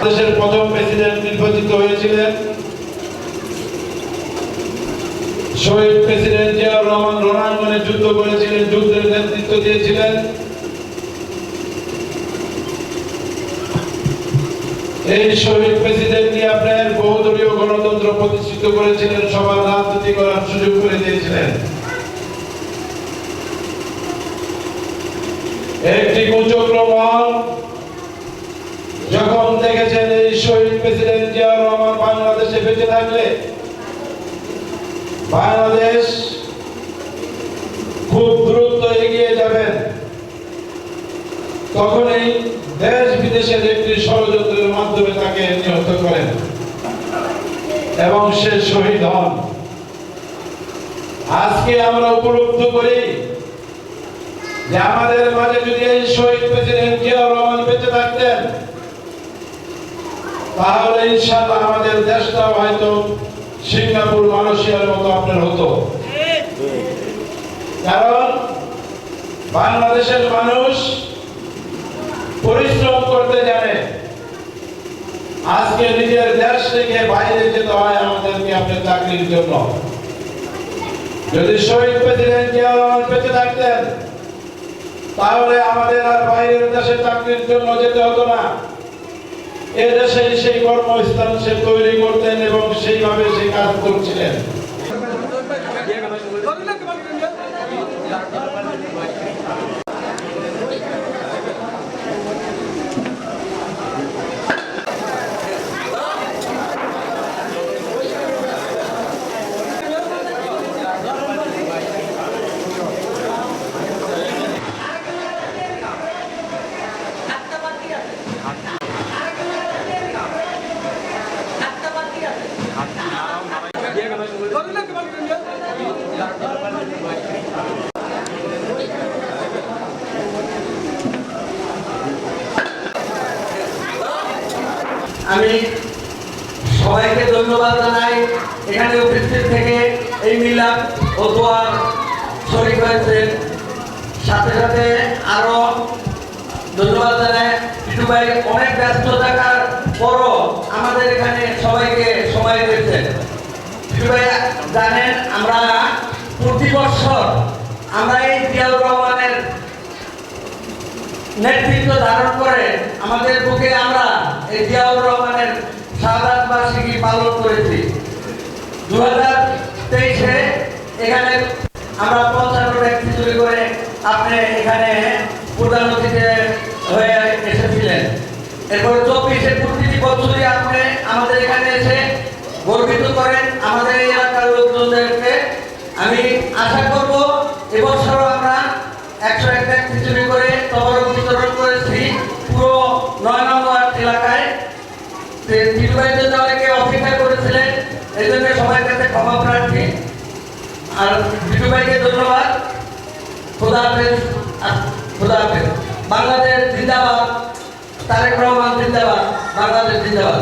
দেশের প্রথম প্রেসিডেন্ট নির্বাচিত হয়েছিলেন শহীদ প্রেসিডেন্ট জিয়াউর রহমান। রণাঙ্গনে যুদ্ধ করেছিলেন, যুদ্ধের নেতৃত্ব দিয়েছিলেন। এই শহীদ প্রেসিডেন্ট নিয়ে আপনার বহুদলীয় গণতন্ত্র প্রতিষ্ঠিত করেছিলেন, সবার রাজনীতি করার সুযোগ করে দিয়েছিলেন। একটি কুচক্র মহল যখন দেখেছেন এই শহীদ প্রেসিডেন্ট জিয়াউর রহমান বাংলাদেশে বেঁচে থাকলে বাংলাদেশ খুব দ্রুত এগিয়ে যাবেন, তখনই দেশ বিদেশের একটি ষড়যন্ত্রের মাধ্যমে তাকে নিহত করেন এবং সে শহীদ হন। আজকে আমরা উপলব্ধি করি যে আমাদের মাঝে যদি এই শহীদ প্রেসিডেন্ট জিয়াউর রহমান বেঁচে থাকতেন তাহলে ইনশাআল্লাহ আমাদের দেশটা হয়তো সিঙ্গাপুর, মালয়েশিয়ার মতো আপনার হতো। কারণ বাংলাদেশের মানুষ পরিশ্রম করতে জানে। আজকে নিজের দেশ থেকে বাইরে যেতে হয় আমাদেরকে আপনার চাকরির জন্য। যদি শহীদ প্রেসিডেন্ট জিয়াউর রহমান বেঁচে থাকতেন তাহলে আমাদের আর বাইরের দেশে চাকরির জন্য যেতে হতো না। এ দেশে সেই কর্মস্থান সে তৈরি করতেন এবং সেইভাবে সে কাজ করছিলেন। আমি সবাইকে ধন্যবাদ জানাই এখানে উপস্থিত থেকে এই মিলাদ ও দোয়ার শরীক হয়েছেন। সাথে সাথে আরো ধন্যবাদ জানাই টিটু ভাই, অনেক ব্যস্ত থাকার পরও আমাদের এখানে সবাইকে সময় দিয়েছেন। টিটু ভাই জানেন আমরা প্রতি বছর আমরা এই জিয়াউর রহমানের নেতৃত্ব ধারণ করে আমাদের বুকে আমরা এই জিয়াউর রহমানের শাহাদাত বার্ষিকী পালন করেছি। 2023-এ এখানে আমরা 55 খিচুড়ি করে আপনি এখানে প্রধান অতিথি হয়ে এসেছিলেন। এরপর 24-এ প্রতিটি বছরই আপনি আমাদের এখানে এসে গর্বিত করেন আমাদের এই এলাকার লোকজনদেরকে। আমি আশা করব এবছরও আমরা 101 খিচুড়ি করে তবরক বিতরণ করেছি পুরো 9 নম্বর এলাকায়। টিটু ভাইয়ের জন্য অনেকে অপেক্ষা করেছিলেন, এই জন্য সবার কাছে ক্ষমা প্রার্থী। আর টিটু ভাইকে ধন্যবাদ। খোদা হাফেজ। খোদা হাফেজ। বাংলাদেশ জিন্দাবাদ। তারেক রহমান জিন্দাবাদ। বাংলাদেশ জিন্দাবাদ।